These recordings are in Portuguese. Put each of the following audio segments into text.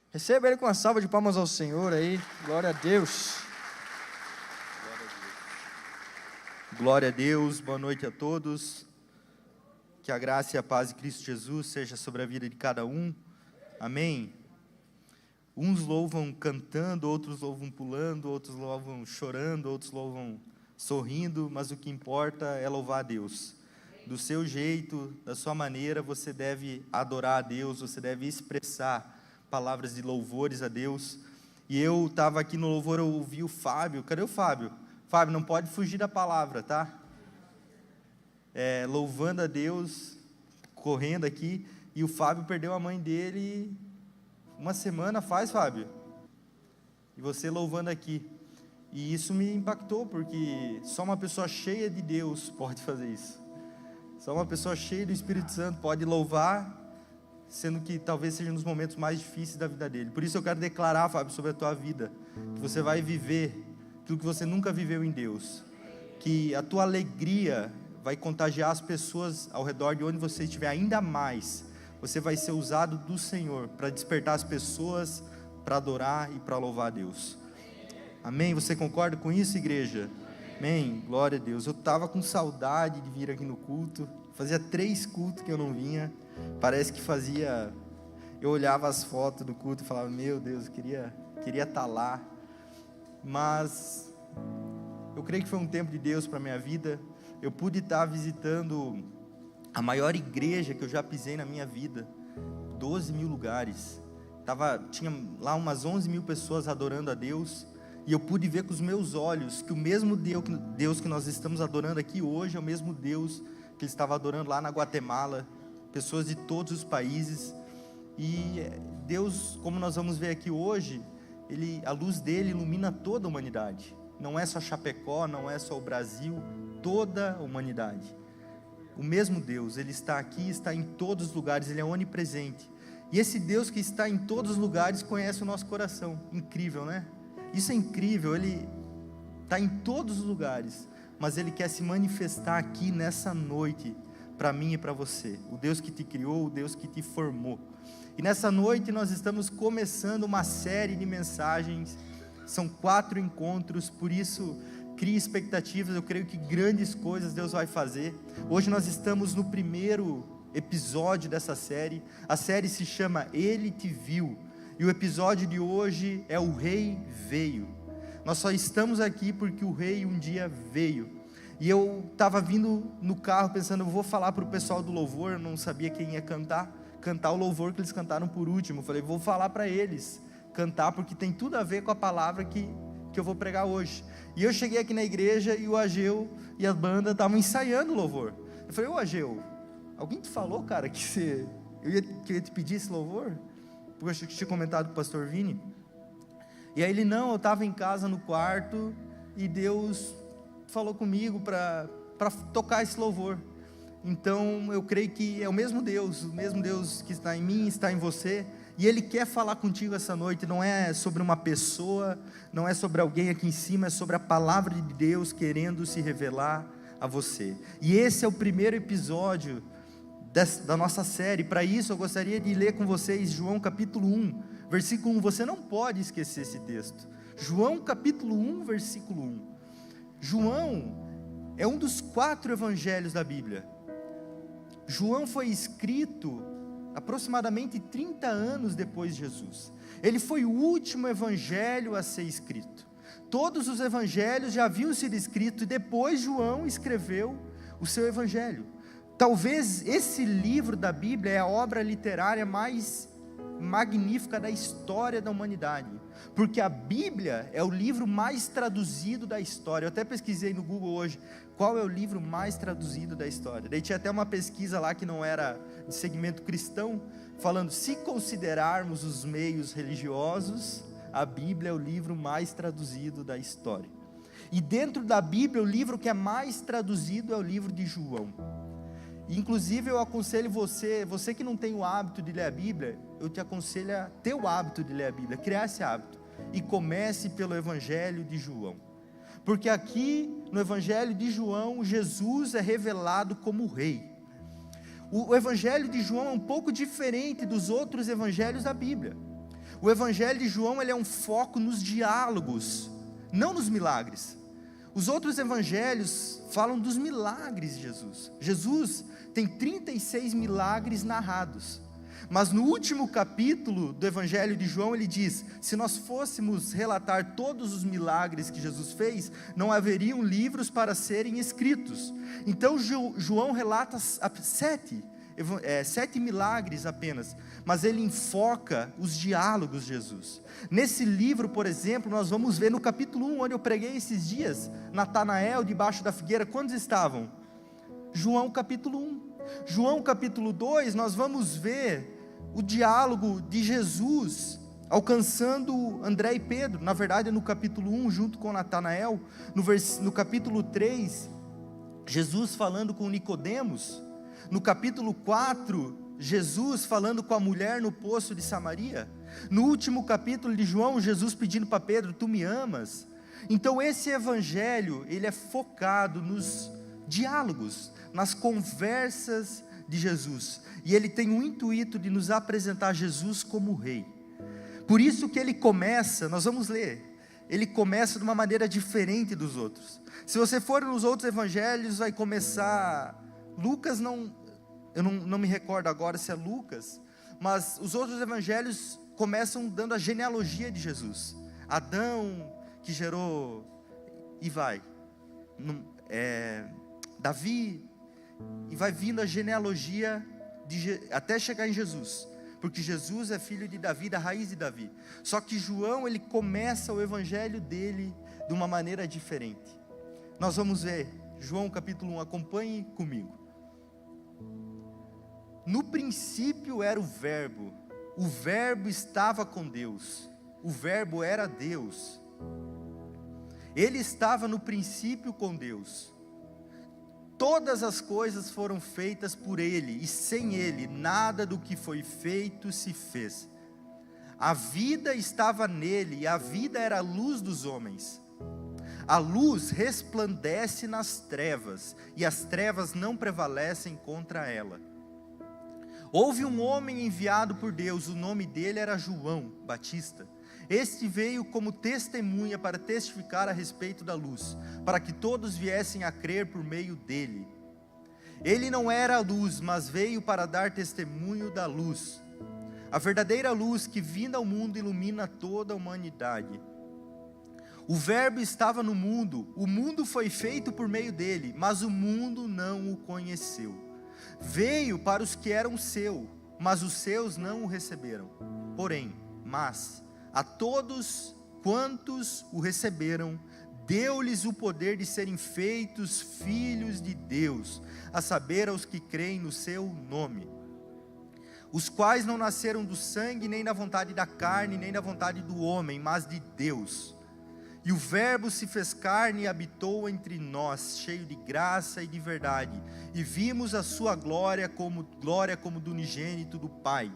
Receba ele com uma salva de palmas ao Senhor aí. Glória a Deus. Glória a Deus, boa noite a todos. Que a graça e a paz de Cristo Jesus seja sobre a vida de cada um. Amém. Uns louvam cantando, outros louvam pulando, outros louvam chorando, outros louvam sorrindo, mas o que importa é louvar a Deus. Do seu jeito, da sua maneira, você deve adorar a Deus, você deve expressar palavras de louvores a Deus. E eu estava aqui no louvor, eu ouvi o Fábio. Cadê o Fábio? Fábio, não pode fugir da palavra, tá? Louvando a Deus, correndo aqui. E o Fábio perdeu a mãe dele uma semana faz, Fábio. E você louvando aqui. E isso me impactou, porque só uma pessoa cheia de Deus pode fazer isso. Só uma pessoa cheia do Espírito Santo pode louvar, sendo que talvez seja nos momentos mais difíceis da vida dele. Por isso eu quero declarar, Fábio, sobre a tua vida, que você vai viver aquilo que você nunca viveu em Deus, que a tua alegria vai contagiar as pessoas ao redor de onde você estiver. Ainda mais, você vai ser usado do Senhor para despertar as pessoas para adorar e para louvar a Deus. Amém? Você concorda com isso, igreja? Amém? Glória a Deus. Eu estava com saudade de vir aqui no culto. Fazia 3 cultos que eu não vinha. Parece que fazia... Eu olhava as fotos do culto e falava, meu Deus, eu queria estar lá. Mas eu creio que foi um tempo de Deus para a minha vida. Eu pude estar visitando a maior igreja que eu já pisei na minha vida. 12 mil lugares. Tinha lá umas 11 mil pessoas adorando a Deus. E eu pude ver com os meus olhos que o mesmo Deus que nós estamos adorando aqui hoje é o mesmo Deus que ele estava adorando lá na Guatemala. Pessoas de todos os países. E Deus, como nós vamos ver aqui hoje, a luz dele ilumina toda a humanidade. Não é só Chapecó, não é só o Brasil, toda a humanidade. O mesmo Deus, ele está aqui, está em todos os lugares, ele é onipresente. E esse Deus que está em todos os lugares conhece o nosso coração. Incrível, né? Isso é incrível, ele está em todos os lugares, mas ele quer se manifestar aqui nessa noite, para mim e para você. O Deus que te criou, o Deus que te formou. E nessa noite nós estamos começando uma série de mensagens, são 4 encontros, por isso crie expectativas, eu creio que grandes coisas Deus vai fazer. Hoje nós estamos no primeiro episódio dessa série, a série se chama Ele Te Viu, e o episódio de hoje é O Rei Veio. Nós só estamos aqui porque o Rei um dia veio. E eu estava vindo no carro pensando, eu vou falar para o pessoal do louvor, eu não sabia quem ia cantar o louvor que eles cantaram por último. Eu falei, vou falar para eles cantar, porque tem tudo a ver com a palavra que eu vou pregar hoje. E eu cheguei aqui na igreja e o Ageu e a banda estavam ensaiando o louvor. Eu falei, ô Ageu, alguém te falou, cara, que eu ia te pedir esse louvor? Porque eu tinha comentado com o pastor Vini. E aí ele, não, eu estava em casa no quarto e Deus falou comigo para tocar esse louvor. Então eu creio que é o mesmo Deus que está em mim, está em você, e Ele quer falar contigo essa noite. Não é sobre uma pessoa, não é sobre alguém aqui em cima, é sobre a palavra de Deus querendo se revelar a você. E esse é o primeiro episódio da nossa série. Para isso eu gostaria de ler com vocês João capítulo 1, versículo 1, você não pode esquecer esse texto. João capítulo 1, versículo 1. João é um dos 4 evangelhos da Bíblia. João foi escrito aproximadamente 30 anos depois de Jesus. Ele foi o último evangelho a ser escrito. Todos os evangelhos já haviam sido escritos e depois João escreveu o seu evangelho. Talvez esse livro da Bíblia é a obra literária mais magnífica da história da humanidade, porque a Bíblia é o livro mais traduzido da história. Eu até pesquisei no Google hoje, qual é o livro mais traduzido da história. Daí tinha até uma pesquisa lá que não era de segmento cristão, falando, se considerarmos os meios religiosos, a Bíblia é o livro mais traduzido da história. E dentro da Bíblia, o livro que é mais traduzido é o livro de João. Inclusive eu aconselho você que não tem o hábito de ler a Bíblia, eu te aconselho a ter o hábito de ler a Bíblia, criar esse hábito, e comece pelo Evangelho de João, porque aqui no Evangelho de João, Jesus é revelado como Rei. O Evangelho de João é um pouco diferente dos outros evangelhos da Bíblia. O Evangelho de João, ele é um foco nos diálogos, não nos milagres. Os outros evangelhos falam dos milagres de Jesus. Jesus tem 36 milagres narrados. Mas no último capítulo do Evangelho de João, ele diz: se nós fôssemos relatar todos os milagres que Jesus fez, não haveriam livros para serem escritos. Então João relata 7 milagres apenas, mas ele enfoca os diálogos de Jesus. Nesse livro, por exemplo, nós vamos ver no capítulo 1, onde eu preguei esses dias, Natanael debaixo da figueira, quantos estavam? João capítulo 1. João capítulo 2, nós vamos ver o diálogo de Jesus alcançando André e Pedro, na verdade no capítulo 1, junto com Natanael. No capítulo 3, Jesus falando com Nicodemos. No capítulo 4, Jesus falando com a mulher no poço de Samaria. No último capítulo de João, Jesus pedindo para Pedro: tu me amas? Então esse evangelho, ele é focado nos diálogos, nas conversas de Jesus, e ele tem o intuito de nos apresentar Jesus como rei. Por isso que ele começa, nós vamos ler, ele começa de uma maneira diferente dos outros. Se você for nos outros evangelhos, vai começar, Lucas eu não me recordo agora se é Lucas, mas os outros evangelhos começam dando a genealogia de Jesus. Adão, que gerou, e vai, Davi, e vai vindo a genealogia até chegar em Jesus, porque Jesus é filho de Davi, da raiz de Davi. Só que João, ele começa o evangelho dele de uma maneira diferente. Nós vamos ver João capítulo 1, acompanhe comigo. No princípio era o Verbo estava com Deus, o Verbo era Deus, ele estava no princípio com Deus. Todas as coisas foram feitas por ele, e sem ele nada do que foi feito se fez. A vida estava nele, e a vida era a luz dos homens. A luz resplandece nas trevas, e as trevas não prevalecem contra ela. Houve um homem enviado por Deus, o nome dele era João Batista. Este veio como testemunha para testificar a respeito da luz, para que todos viessem a crer por meio dele. Ele não era a luz, mas veio para dar testemunho da luz. A verdadeira luz que vinda ao mundo ilumina toda a humanidade. O Verbo estava no mundo, o mundo foi feito por meio dele, mas o mundo não o conheceu. Veio para os que eram seu, mas os seus não o receberam. Mas a todos quantos o receberam, deu-lhes o poder de serem feitos filhos de Deus, a saber, aos que creem no seu nome, os quais não nasceram do sangue, nem da vontade da carne, nem da vontade do homem, mas de Deus. E o Verbo se fez carne e habitou entre nós, cheio de graça e de verdade, e vimos a sua glória como do unigênito do Pai.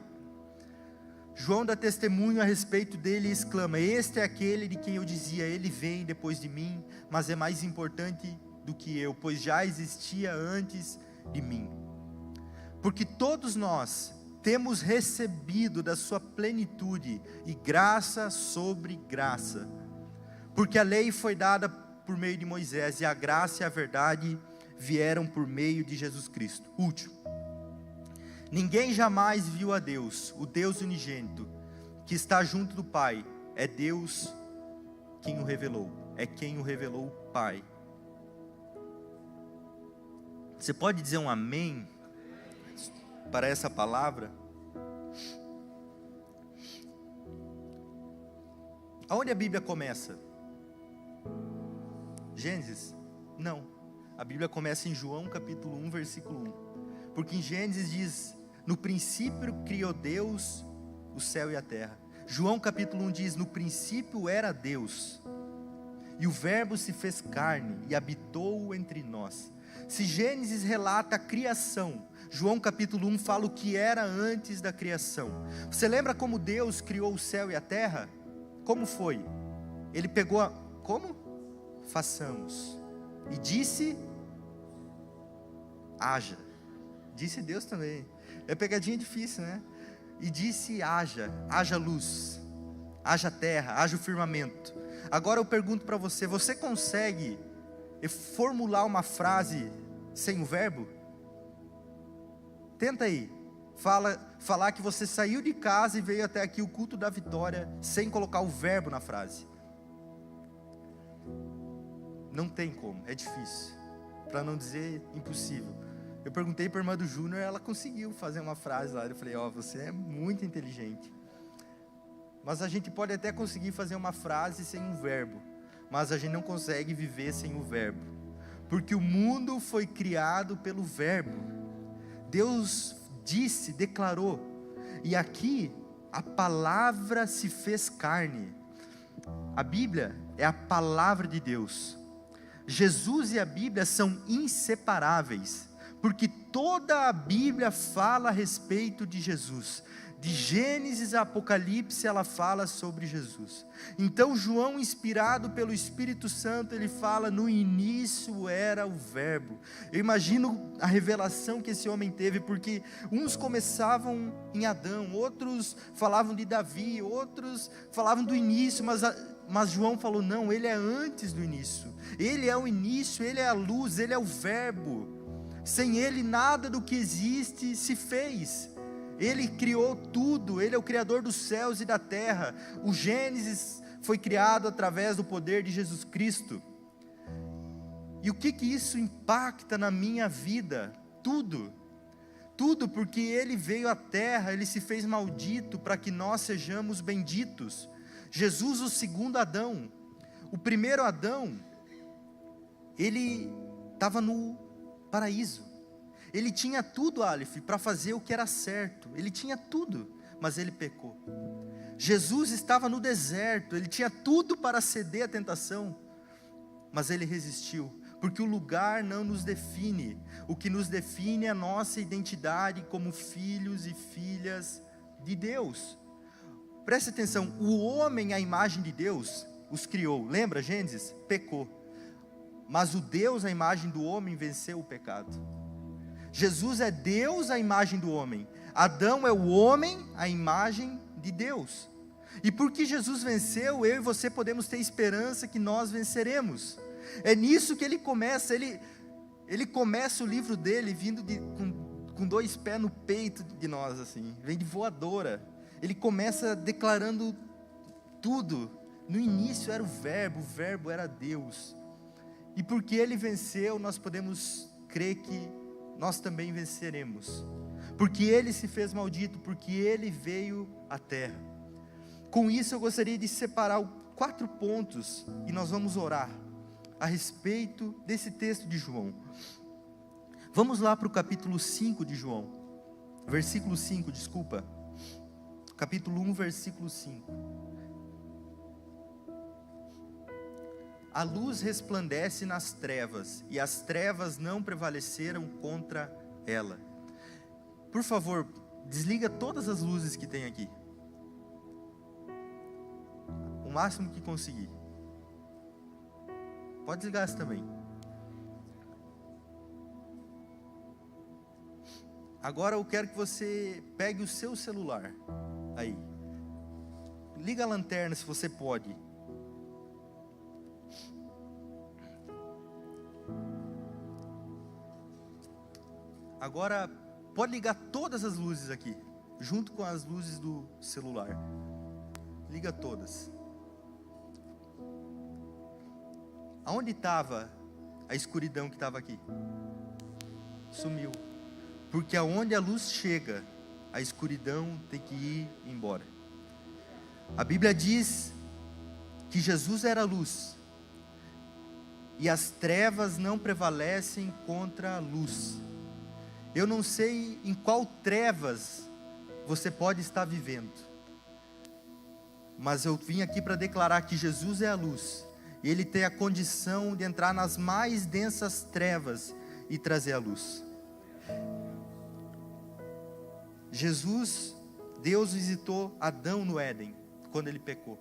João dá testemunho a respeito dele e exclama: este é aquele de quem eu dizia, ele vem depois de mim, mas é mais importante do que eu, pois já existia antes de mim. Porque todos nós temos recebido da sua plenitude, e graça sobre graça. Porque a lei foi dada por meio de Moisés, e a graça e a verdade vieram por meio de Jesus Cristo. Último. Ninguém jamais viu a Deus, o Deus unigênito, que está junto do Pai. É Deus quem o revelou, é quem o revelou o Pai. Você pode dizer um amém para essa palavra? Aonde a Bíblia começa? Gênesis? Não. A Bíblia começa em João capítulo 1, versículo 1. Porque em Gênesis diz: no princípio criou Deus o céu e a terra. João capítulo 1 diz: no princípio era Deus, e o Verbo se fez carne e habitou entre nós. Se Gênesis relata a criação, João capítulo 1 fala o que era antes da criação. Você lembra como Deus criou o céu e a terra? Como foi? Ele pegou como? Façamos. E disse: haja. Disse Deus também. É pegadinha difícil, né? E disse: haja luz. haja terra, haja o firmamento. Agora eu pergunto para você, você consegue formular uma frase sem o verbo? Tenta aí, falar que você saiu de casa e veio até aqui o culto da vitória, sem colocar o verbo na frase. Não tem como, é difícil, para não dizer impossível. Eu perguntei para a irmã do Júnior, ela conseguiu fazer uma frase lá, eu falei, você é muito inteligente. Mas a gente pode até conseguir fazer uma frase sem um verbo, mas a gente não consegue viver sem o verbo, porque o mundo foi criado pelo verbo. Deus disse, declarou, e aqui a palavra se fez carne. A Bíblia é a palavra de Deus. Jesus e a Bíblia são inseparáveis, porque toda a Bíblia fala a respeito de Jesus. De Gênesis a Apocalipse ela fala sobre Jesus. Então João, inspirado pelo Espírito Santo, ele fala, no início era o verbo. Eu imagino a revelação que esse homem teve, porque uns começavam em Adão, outros falavam de Davi, outros falavam do início, mas João falou, não, ele é antes do início. Ele é o início, ele é a luz, ele é o verbo. Sem ele nada do que existe se fez. Ele criou tudo, ele é o criador dos céus e da terra. O Gênesis foi criado através do poder de Jesus Cristo. E o que isso impacta na minha vida? Tudo, porque ele veio à terra, ele se fez maldito para que nós sejamos benditos. Jesus, o segundo Adão. O primeiro Adão, ele estava no paraíso. Ele tinha tudo, Aleph, para fazer o que era certo. Ele tinha tudo, mas ele pecou. Jesus estava no deserto. Ele tinha tudo para ceder à tentação, mas ele resistiu. Porque o lugar não nos define. O que nos define é a nossa identidade como filhos e filhas de Deus. Preste atenção, o homem, à imagem de Deus, os criou. Lembra Gênesis? Pecou. Mas o Deus, à imagem do homem, venceu o pecado. Jesus é Deus à imagem do homem. Adão é o homem à imagem de Deus. E porque Jesus venceu, eu e você podemos ter esperança que nós venceremos. É nisso que ele começa. Ele começa o livro dele vindo com 2 pés no peito de nós, assim. Vem de voadora. Ele começa declarando tudo. No início era o verbo era Deus. E porque ele venceu, nós podemos crer que nós também venceremos, porque ele se fez maldito, porque ele veio à terra. Com isso eu gostaria de separar 4 pontos, e nós vamos orar a respeito desse texto de João. Vamos lá para o capítulo 5 de João, versículo 5, desculpa, capítulo 1, versículo 5. A luz resplandece nas trevas, e as trevas não prevaleceram contra ela. Por favor, desliga todas as luzes que tem aqui. O máximo que conseguir. Pode desligar essa também. Agora eu quero que você pegue o seu celular. Aí. Liga a lanterna se você pode. Agora, pode ligar todas as luzes aqui, junto com as luzes do celular. Liga todas. Aonde estava a escuridão que estava aqui? Sumiu. Porque aonde a luz chega, a escuridão tem que ir embora. A Bíblia diz que Jesus era a luz, e as trevas não prevalecem contra a luz. Eu não sei em qual trevas você pode estar vivendo, mas eu vim aqui para declarar que Jesus é a luz, e Ele tem a condição de entrar nas mais densas trevas e trazer a luz. Jesus, Deus visitou Adão no Éden, quando ele pecou,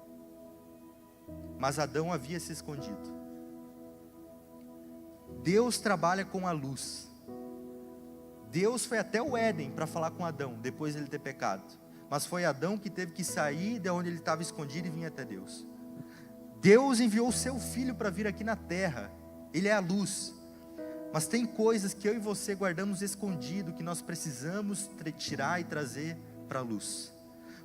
mas Adão havia se escondido. Deus trabalha com a luz. Deus foi até o Éden para falar com Adão, depois de ele ter pecado. mas foi Adão que teve que sair de onde ele estava escondido e vir até Deus. Deus enviou o seu Filho para vir aqui na terra, Ele é a luz, mas tem coisas que eu e você guardamos escondido, que nós precisamos tirar e trazer para a luz,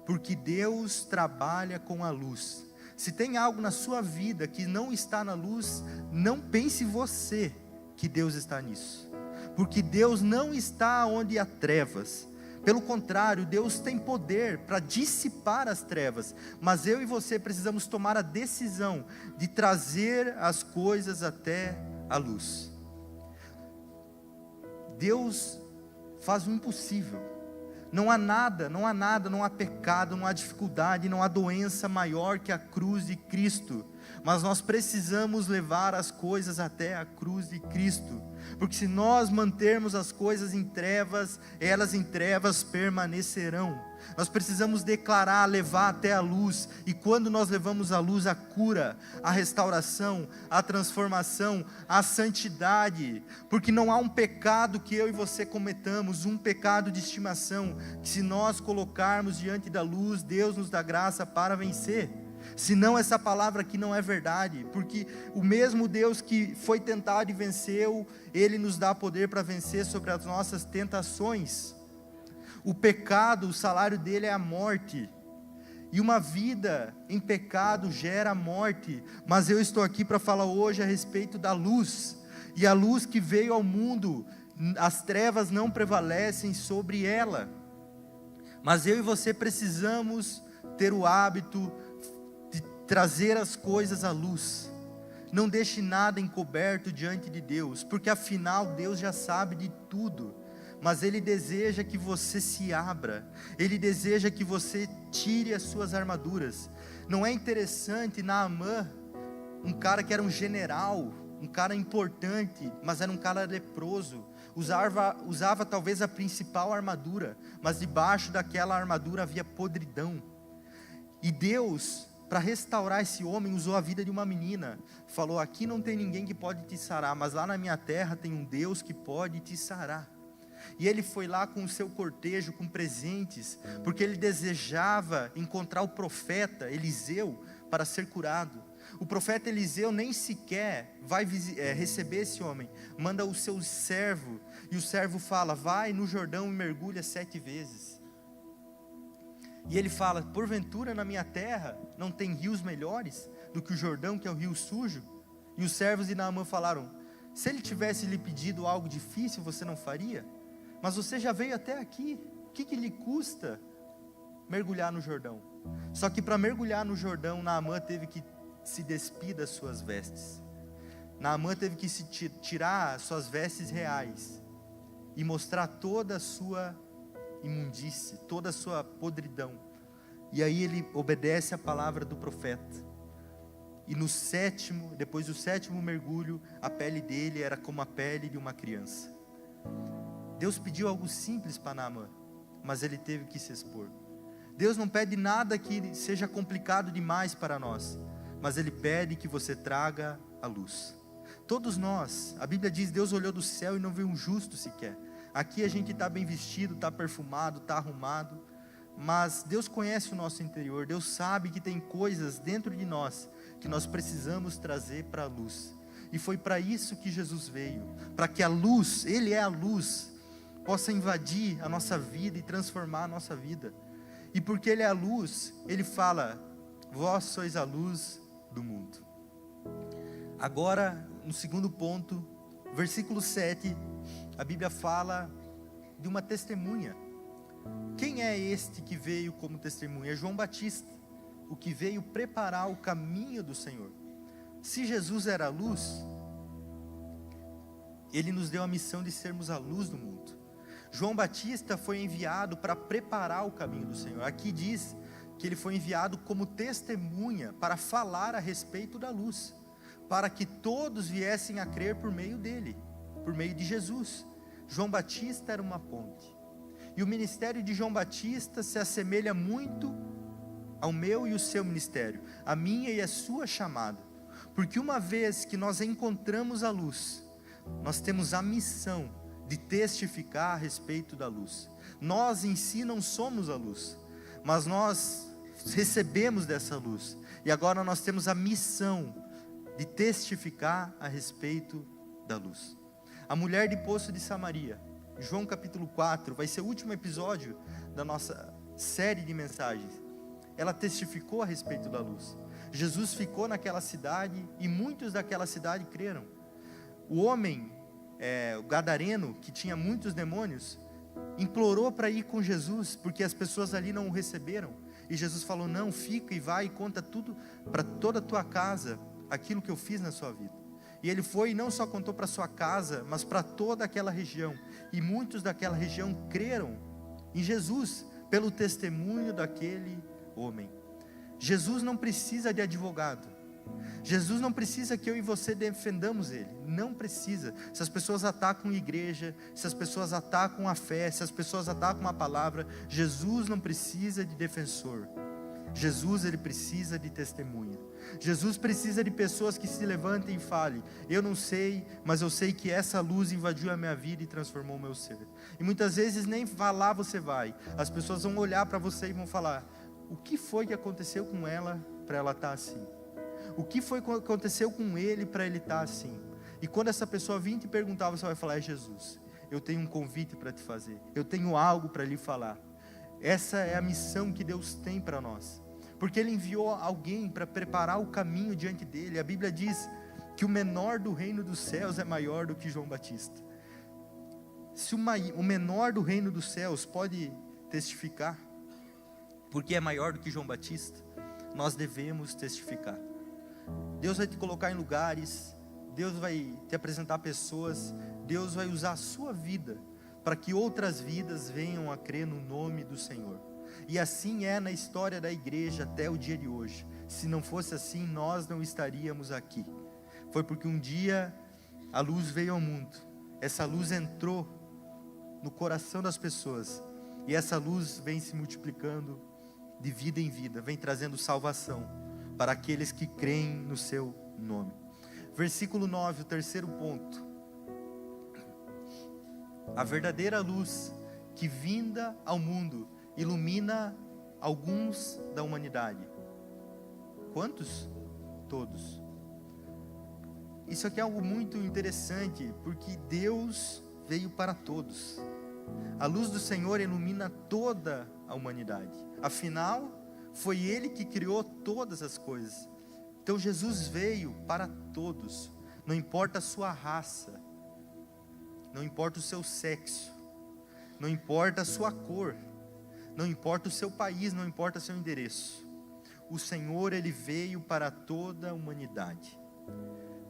porque Deus trabalha com a luz. Se tem algo na sua vida que não está na luz, não pense você que Deus está nisso, porque Deus não está onde há trevas. Pelo contrário, Deus tem poder para dissipar as trevas, mas eu e você precisamos tomar a decisão de trazer as coisas até a luz. Deus faz o impossível. Não há nada, não há pecado, não há dificuldade, não há doença maior que a cruz de Cristo. Mas nós precisamos levar as coisas até a cruz de Cristo, porque se nós mantermos as coisas em trevas, elas em trevas permanecerão. Nós precisamos declarar, levar até a luz, e quando nós levamos à luz a cura, a restauração, a transformação, a santidade, porque não há um pecado que eu e você cometamos, um pecado de estimação, que se nós colocarmos diante da luz, Deus nos dá graça para vencer. Senão essa palavra aqui não é verdade, porque o mesmo Deus que foi tentado e venceu, Ele nos dá poder para vencer sobre as nossas tentações. O pecado, o salário dele é a morte, e uma vida em pecado gera morte, mas eu estou aqui para falar hoje a respeito da luz, e a luz que veio ao mundo, as trevas não prevalecem sobre ela, mas eu e você precisamos ter o hábito trazer as coisas à luz. Não deixe nada encoberto diante de Deus, porque afinal Deus já sabe de tudo, mas Ele deseja que você se abra, Ele deseja que você tire as suas armaduras. Não é interessante Naamã, um cara que era um general, um cara importante, mas era um cara leproso, usava talvez a principal armadura, mas debaixo daquela armadura havia podridão, e Deus, para restaurar esse homem, usou a vida de uma menina. Falou: aqui não tem ninguém que pode te sarar, mas lá na minha terra tem um Deus que pode te sarar. E ele foi lá com o seu cortejo, com presentes, porque ele desejava encontrar o profeta Eliseu para ser curado. O profeta Eliseu nem sequer vai receber esse homem, manda o seu servo, e o servo fala: vai no Jordão e mergulha 7 vezes. E ele fala: porventura na minha terra não tem rios melhores do que o Jordão, que é o rio sujo? E os servos de Naamã falaram: se ele tivesse lhe pedido algo difícil, você não faria? Mas você já veio até aqui, o que lhe custa mergulhar no Jordão? Só que para mergulhar no Jordão, Naamã teve que se despir das suas vestes. Naamã teve que se tirar suas vestes reais e mostrar toda a sua imundície, toda a sua podridão. E aí ele obedece a palavra do profeta. E depois do sétimo mergulho, a pele dele era como a pele de uma criança. Deus pediu algo simples para Naamã, mas ele teve que se expor. Deus não pede nada que seja complicado demais para nós, mas Ele pede que você traga a luz. Todos nós, a Bíblia diz, Deus olhou do céu e não viu um justo sequer. Aqui a gente está bem vestido, está perfumado, está arrumado, mas Deus conhece o nosso interior. Deus sabe que tem coisas dentro de nós que nós precisamos trazer para a luz, e foi para isso que Jesus veio, para que a luz, Ele é a luz, possa invadir a nossa vida e transformar a nossa vida. E porque Ele é a luz, Ele fala: vós sois a luz do mundo. Agora, no segundo ponto, versículo 7, a Bíblia fala de uma testemunha. Quem é este que veio como testemunha? É João Batista, o que veio preparar o caminho do Senhor. Se Jesus era a luz, Ele nos deu a missão de sermos a luz do mundo. João Batista foi enviado para preparar o caminho do Senhor. Aqui diz que ele foi enviado como testemunha para falar a respeito da luz, para que todos viessem a crer por meio dele, por meio de Jesus. João Batista era uma ponte, e o ministério de João Batista se assemelha muito ao meu e o seu ministério, a minha e a sua chamada, porque uma vez que nós encontramos a luz, nós temos a missão de testificar a respeito da luz. Nós em si não somos a luz, mas nós recebemos dessa luz, e agora nós temos a missão de testificar a respeito da luz. A mulher de Poço de Samaria, João capítulo 4, vai ser o último episódio da nossa série de mensagens. Ela testificou a respeito da luz. Jesus ficou naquela cidade e muitos daquela cidade creram. O homem, o gadareno, que tinha muitos demônios, implorou para ir com Jesus, porque as pessoas ali não o receberam. E Jesus falou: não, fica e vai e conta tudo para toda a tua casa, aquilo que eu fiz na sua vida. E ele foi e não só contou para sua casa, mas para toda aquela região. E muitos daquela região creram em Jesus, pelo testemunho daquele homem. Jesus não precisa de advogado. Jesus não precisa que eu e você defendamos Ele. Não precisa. Se as pessoas atacam a igreja, se as pessoas atacam a fé, se as pessoas atacam a palavra, Jesus não precisa de defensor. Jesus, Ele precisa de testemunha. Jesus precisa de pessoas que se levantem e falem: eu não sei, mas eu sei que essa luz invadiu a minha vida e transformou o meu ser. E muitas vezes nem lá você vai. As pessoas vão olhar para você e vão falar: o que foi que aconteceu com ela para ela estar assim? O que foi que aconteceu com ele para ele estar assim? E quando essa pessoa vir te perguntar, você vai falar: é Jesus, eu tenho um convite para te fazer, eu tenho algo para lhe falar. Essa é a missão que Deus tem para nós, porque Ele enviou alguém para preparar o caminho diante dele. A Bíblia diz que o menor do reino dos céus é maior do que João Batista. Se o menor do reino dos céus pode testificar, porque é maior do que João Batista, nós devemos testificar. Deus vai te colocar em lugares, Deus vai te apresentar pessoas, Deus vai usar a sua vida para que outras vidas venham a crer no nome do Senhor. E assim é na história da igreja até o dia de hoje. Se não fosse assim, nós não estaríamos aqui. Foi porque um dia a luz veio ao mundo, essa luz entrou no coração das pessoas, e essa luz vem se multiplicando de vida em vida, vem trazendo salvação para aqueles que creem no seu nome. Versículo 9, o terceiro ponto. A verdadeira luz que vinda ao mundo ilumina alguns da humanidade. Quantos? Todos. Isso aqui é algo muito interessante, porque Deus veio para todos. A luz do Senhor ilumina toda a humanidade. Afinal, foi Ele que criou todas as coisas. Então Jesus veio para todos. Não importa a sua raça, não importa o seu sexo, não importa a sua cor, não importa o seu país, não importa o seu endereço. O Senhor, Ele veio para toda a humanidade.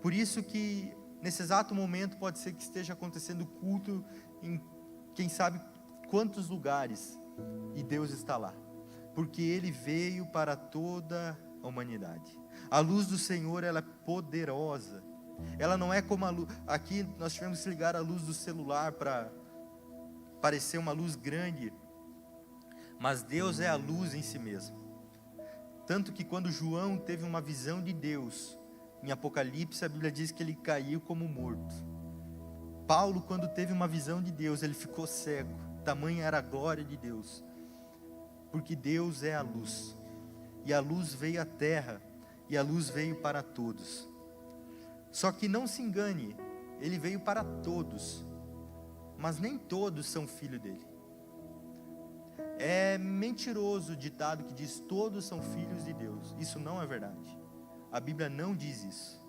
Por isso que nesse exato momento pode ser que esteja acontecendo culto em quem sabe quantos lugares, e Deus está lá, porque Ele veio para toda a humanidade. A luz do Senhor, ela é poderosa. Ela não é como a luz. Aqui nós tivemos que ligar a luz do celular para parecer uma luz grande, mas Deus é a luz em si mesmo. Tanto que quando João teve uma visão de Deus, em Apocalipse a Bíblia diz que ele caiu como morto. Paulo, quando teve uma visão de Deus, ele ficou cego. Tamanha era a glória de Deus. Porque Deus é a luz. E a luz veio à terra, e a luz veio para todos. Só que não se engane, Ele veio para todos, mas nem todos são filhos dele. É mentiroso o ditado que diz: todos são filhos de Deus. Isso não é verdade. A Bíblia não diz isso.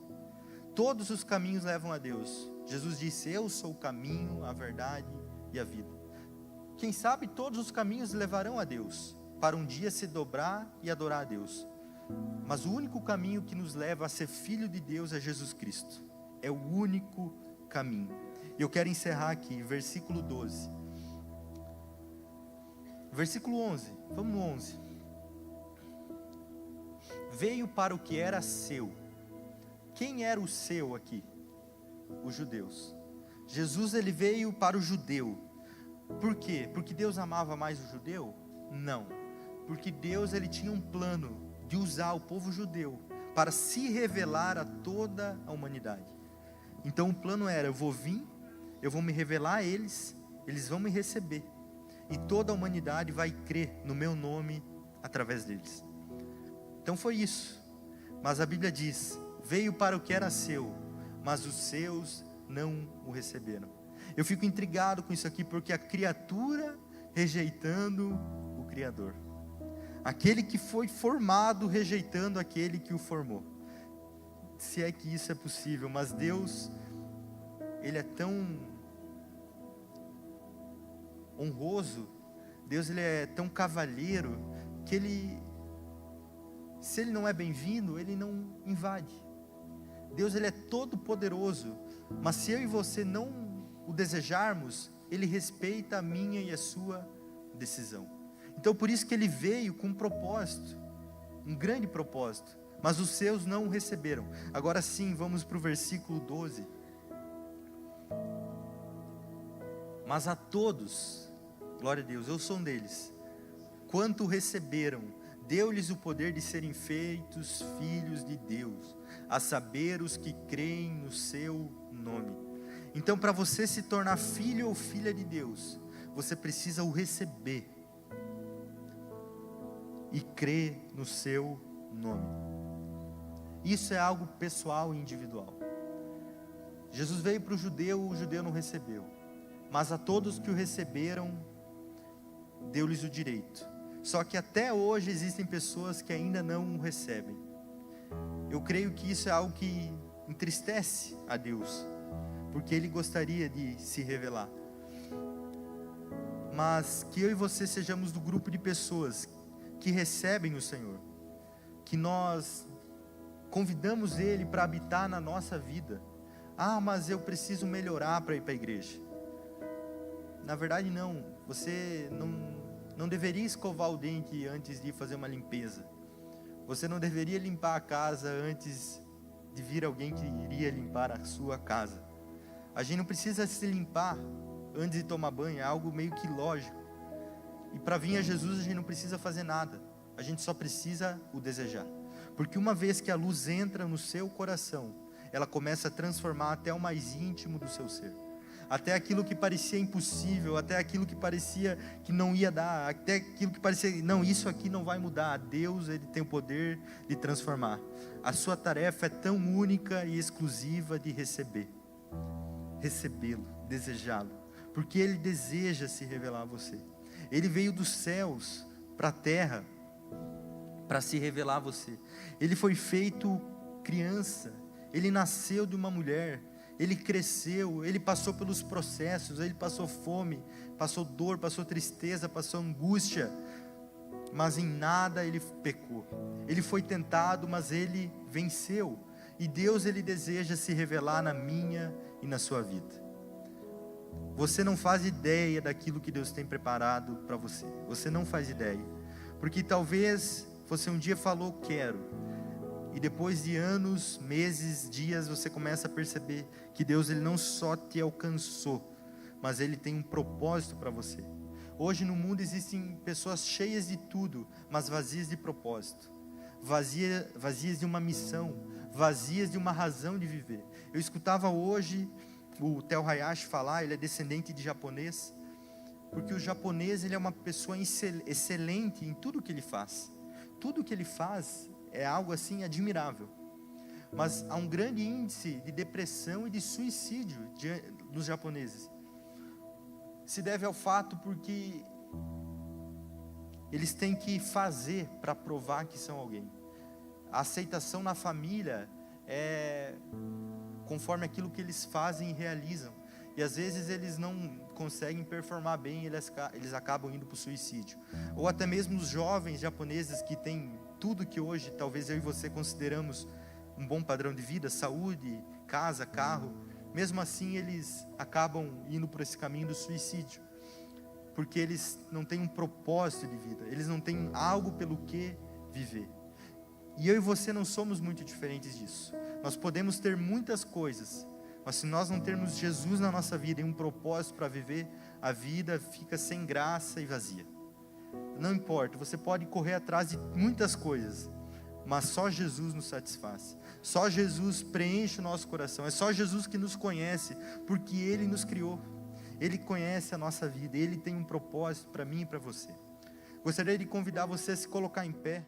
Todos os caminhos levam a Deus. Jesus disse: eu sou o caminho, a verdade e a vida. Quem sabe todos os caminhos levarão a Deus, para um dia se dobrar e adorar a Deus. Mas o único caminho que nos leva a ser filho de Deus é Jesus Cristo. É o único caminho. E eu quero encerrar aqui, versículo 12. Versículo 11, vamos no 11. Veio para o que era seu. Quem era o seu aqui? Os judeus. Jesus, ele veio para o judeu. Por quê? Porque Deus amava mais o judeu? Não. Porque Deus, ele tinha um plano de usar o povo judeu para se revelar a toda a humanidade. Então o plano era: eu vou vir, eu vou me revelar a eles, eles vão me receber, e toda a humanidade vai crer no meu nome através deles. Então foi isso. Mas a Bíblia diz: veio para o que era seu, mas os seus não o receberam. Eu fico intrigado com isso aqui, porque a criatura rejeitando o Criador. Aquele que foi formado rejeitando aquele que o formou. Se é que isso é possível, mas Deus, Ele é tão honroso, Deus Ele é tão cavalheiro, que Ele, se Ele não é bem-vindo, Ele não invade. Deus Ele é todo poderoso, mas se eu e você não o desejarmos, Ele respeita a minha e a sua decisão. Então por isso que Ele veio com um propósito, um grande propósito, mas os seus não o receberam. Agora sim, vamos para o versículo 12. Mas a todos, glória a Deus, eu sou um deles, quanto receberam, deu-lhes o poder de serem feitos filhos de Deus, a saber, os que creem no seu nome. Então, para você se tornar filho ou filha de Deus, você precisa o receber e crer no seu nome. Isso é algo pessoal e individual. Jesus veio para o judeu não recebeu, mas a todos que o receberam, deu-lhes o direito. Só que até hoje existem pessoas que ainda não o recebem. Eu creio que isso é algo que entristece a Deus, porque Ele gostaria de se revelar. Mas que eu e você sejamos do grupo de pessoas que recebem o Senhor, que nós convidamos Ele para habitar na nossa vida. Ah, mas eu preciso melhorar para ir para a igreja. Na verdade não, você não deveria escovar o dente antes de fazer uma limpeza. Você não deveria limpar a casa antes de vir alguém que iria limpar a sua casa. A gente não precisa se limpar antes de tomar banho, é algo meio que lógico. E para vir a Jesus a gente não precisa fazer nada, a gente só precisa o desejar. Porque uma vez que a luz entra no seu coração, ela começa a transformar até o mais íntimo do seu ser. Até aquilo que parecia impossível, até aquilo que parecia que não ia dar, até aquilo que parecia, não, isso aqui não vai mudar. Deus, Ele tem o poder de transformar. A sua tarefa é tão única e exclusiva de recebê-lo, desejá-lo, porque Ele deseja se revelar a você. Ele veio dos céus para a terra para se revelar a você. Ele foi feito criança, Ele nasceu de uma mulher, Ele cresceu, Ele passou pelos processos, Ele passou fome, passou dor, passou tristeza, passou angústia, mas em nada Ele pecou. Ele foi tentado, mas Ele venceu. E Deus, Ele deseja se revelar na minha e na sua vida. Você não faz ideia daquilo que Deus tem preparado para você. Você não faz ideia. Porque talvez você um dia falou quero, e depois de anos, meses, dias, você começa a perceber que Deus, Ele não só te alcançou, mas Ele tem um propósito para você. Hoje no mundo existem pessoas cheias de tudo, mas vazias de propósito, vazias de uma missão, vazias de uma razão de viver. Eu escutava hoje o Tel Hayashi falar, ele é descendente de japonês, porque o japonês, ele é uma pessoa excelente em tudo que ele faz. Tudo que ele faz é algo assim admirável, mas há um grande índice de depressão e de suicídio dos japoneses. Se deve ao fato porque eles têm que fazer para provar que são alguém. A aceitação na família é conforme aquilo que eles fazem e realizam, e às vezes eles não conseguem performar bem, eles acabam indo para o suicídio. Ou até mesmo os jovens japoneses que têm tudo que hoje talvez eu e você consideramos um bom padrão de vida, saúde, casa, carro, mesmo assim eles acabam indo por esse caminho do suicídio, porque eles não têm um propósito de vida, eles não têm algo pelo que viver. E eu e você não somos muito diferentes disso. Nós podemos ter muitas coisas, mas se nós não termos Jesus na nossa vida e um propósito para viver, a vida fica sem graça e vazia. Não importa, você pode correr atrás de muitas coisas, mas só Jesus nos satisfaz. Só Jesus preenche o nosso coração. É só Jesus que nos conhece, porque Ele nos criou. Ele conhece a nossa vida, Ele tem um propósito para mim e para você. Gostaria de convidar você a se colocar em pé.